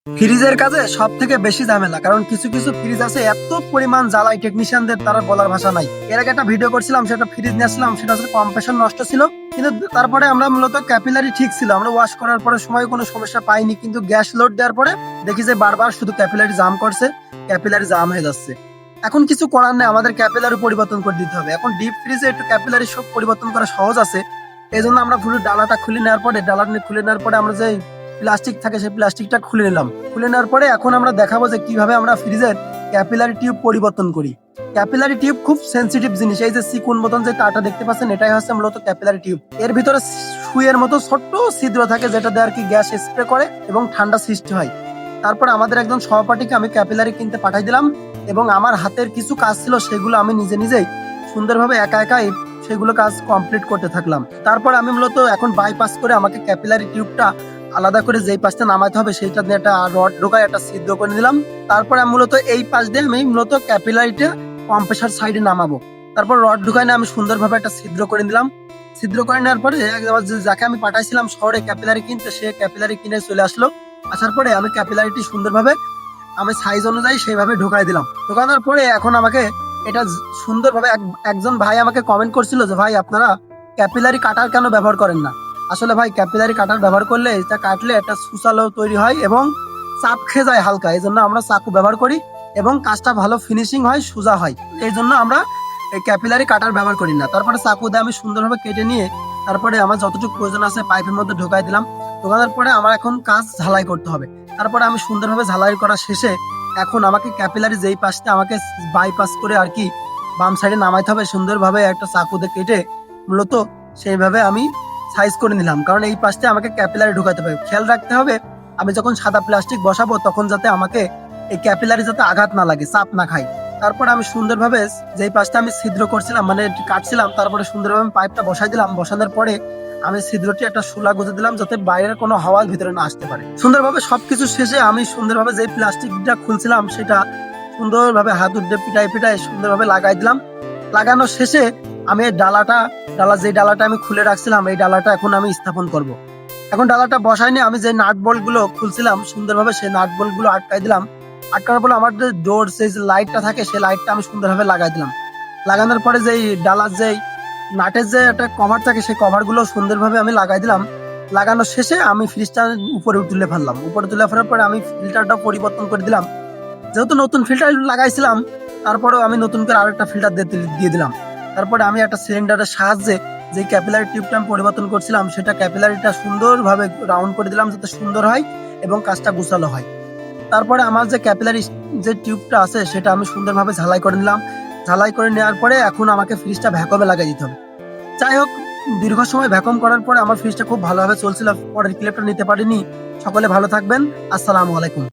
ফ্রিজের কাজে সব থেকে বেশি ঝামেলা, কারণ কিছু কিছু ফ্রিজ আছে এত পরিমাণ জ্বালাই টেকনিশিয়ানদের, তারা বলার ভাষা নাই। এর আগে একটা ভিডিও করছিলাম, সেটা ফ্রিজ নিয়েছিলাম, সেটা হচ্ছে কম্প্রেসর নষ্ট ছিল, কিন্তু তারপরে আমরা মূলত ক্যাপিলারি ঠিক ছিল, আমরা ওয়াশ করার পরে সময় কোনো সমস্যা পাইনি। কিন্তু গ্যাস লোড দেওয়ার পরে দেখি যে বারবার শুধু ক্যাপিলারি জাম করছে, ক্যাপিলারি জাম হয়ে যাচ্ছে। এখন কিছু করার নেই, আমাদের ক্যাপিলারি পরিবর্তন করে দিতে হবে। এখন ডিপ ফ্রিজে একটু ক্যাপিলারি সব পরিবর্তন করা সহজ আছে। এই জন্য আমরা পুরো ডালাটা খুলে নেওয়ার পরে, আমরা যে প্লাস্টিক থাকে সেই প্লাস্টিকটা খুলে নিলাম। খুলে নেওয়ার পরে এখন আমরা দেখাবো যে কিভাবে আমরা ফ্রিজের ক্যাপিলারি টিউব পরিবর্তন করি। ক্যাপিলারি টিউব খুব সেন্সিটিভ জিনিস। এই যে চিকুন মতন যে তারটা দেখতে পাচ্ছেন, এটাই হচ্ছে মূলত ক্যাপিলারি টিউব। এর ভিতরে সুইয়ের মতো ছোট্ট ছিদ্র থাকে, যেটা দিয়ে আর কি গ্যাস স্প্রে করে এবং ঠান্ডা সৃষ্টি হয়। তারপর আমাদের একজন সহপাঠীকে আমি ক্যাপিলারি কিনতে পাঠাই দিলাম, এবং আমার হাতের কিছু কাজ ছিল সেগুলো আমি নিজে নিজেই সুন্দরভাবে একা একাই সেগুলো কাজ কমপ্লিট করতে থাকলাম। তারপর আমি মূলত এখন বাইপাস করে আমাকে ক্যাপিলারি টিউবটা আলাদা করে যেই পাশটা নামাতে হবে সেইটা দিয়ে একটা রড ঢোকায় একটা ছিদ্র করে দিলাম। তারপর আমি মূলত এই পাশ দিয়ে আমি মূলত ক্যাপিলারিটা কম্প্রেসার সাইডে নামাবো। তারপর রড ঢুকায় না আমি সুন্দরভাবে একটা ছিদ্র করে দিলাম। ছিদ্র করে নেওয়ার পরে যাকে আমি পাঠাইছিলাম শহরে ক্যাপিলারি কিনতে, সে ক্যাপিলারি কিনে চলে আসলো। আসার পরে আমি ক্যাপিলারিটি সুন্দরভাবে আমি সাইজ অনুযায়ী সেইভাবে ঢোকাই দিলাম। ঢোকানোর পরে এখন আমাকে এটা সুন্দরভাবে একজন ভাই আমাকে কমেন্ট করছিল যে ভাই, আপনারা ক্যাপিলারি কাটার কেন ব্যবহার করেন না? আসলে ভাই, ক্যাপিলারি কাটার ব্যবহার করলে এটা কাটলে একটা সুসালো তৈরি হয় এবং চাপ খেয়ে যায় হালকা। এই জন্য আমরা চাকু ব্যবহার করি এবং কাজটা ভালো ফিনিশিং হয়, সোজা হয়। এই জন্য আমরা এই ক্যাপিলারি কাটার ব্যবহার করি না। তারপরে চাকু দিয়ে আমি সুন্দরভাবে কেটে নিয়ে তারপরে আমার যতটুকু প্রয়োজন আছে পাইপের মধ্যে ঢোকাই দিলাম। ঢোকানোর পরে আমার এখন কাজ ঝালাই করতে হবে। তারপরে আমি সুন্দরভাবে ঝালাই করা শেষে এখন আমাকে ক্যাপিলারি যেই পাশটা আমাকে বাইপাস করে আর কি বাম সাইডে নামাইতে হবে, সুন্দরভাবে একটা চাকু দিয়ে কেটে মূলত সেইভাবে আমি সাইজ করে নিলাম। কারণ এই পাশটা আমাকে ক্যাপিলারি ঢুকাতে হবে। খেয়াল রাখতে হবে আমি যখন সাদা প্লাস্টিক বসাবো তখন যাতে আমাকে এই ক্যাপিলারি যাতে আঘাত না লাগে, চাপ না খায়। তারপর আমি সুন্দরভাবে যেই পাশটা আমি ছিদ্র করছিলাম মানে কাটছিলাম, তারপরে সুন্দরভাবে আমি পাইপটা বসাই দিলাম। বসানোর পরে আমি ছিদ্রটি একটা সুলা গুঁজে দিলাম যাতে বাইরের কোনো হাওয়া ভিতরে না আসতে পারে। সুন্দরভাবে সবকিছু শেষে আমি সুন্দরভাবে যেই প্লাস্টিকটা খুলছিলাম সেটা সুন্দরভাবে হাত উঠে পিটাই পিটাই সুন্দরভাবে লাগাই দিলাম। লাগানোর শেষে আমি এই যে ডালাটা আমি খুলে রাখছিলাম, এই ডালাটা এখন আমি স্থাপন করব। এখন ডালাটা বসাইনি, আমি যে নাট বল্ট গুলো খুলছিলাম সুন্দরভাবে সেই নাট বল্ট গুলো আটকাই দিলাম। আটকানোর পরে আমার যে ডোর সেই লাইটটা থাকে সেই লাইটটা আমি সুন্দরভাবে লাগাই দিলাম। লাগানোর পরে যেই ডালার যেই নাটের যে একটা কভার থাকে সেই কভার গুলো সুন্দরভাবে আমি লাগাই দিলাম। লাগানোর শেষে আমি ফ্রিজটা উপরে তুলে ফেললাম। উপরে তুলে ফেলার পরে আমি ফিল্টারটা পরিবর্তন করে দিলাম। যেহেতু নতুন ফিল্টার লাগাইছিলাম, তারপরেও আমি নতুন করে আরেকটা ফিল্টার দিয়ে দিলাম। তারপরে আমি একটা সিলিন্ডারের সাহায্যে যে ক্যাপিলারি টিউবটা আমি পরিবর্তন করছিলাম সেটা ক্যাপিলারিটা সুন্দরভাবে রাউন্ড করে দিলাম যাতে সুন্দর হয় এবং কাজটা গোছালো হয়। তারপরে আমার যে ক্যাপিলারি যে টিউবটা আছে সেটা আমি সুন্দরভাবে ঝালাই করে নিলাম। ঝালাই করে নেওয়ার পরে এখন আমাকে ফ্রিজটা ভ্যাকুমে লাগিয়ে দিতে হবে। যাই হোক, দীর্ঘ সময় ভ্যাকুম করার পরে আমার ফ্রিজটা খুব ভালোভাবে চলছিল। পরের ক্লিপটা নিতে পারিনি। সকলে ভালো থাকবেন। আসসালামু আলাইকুম।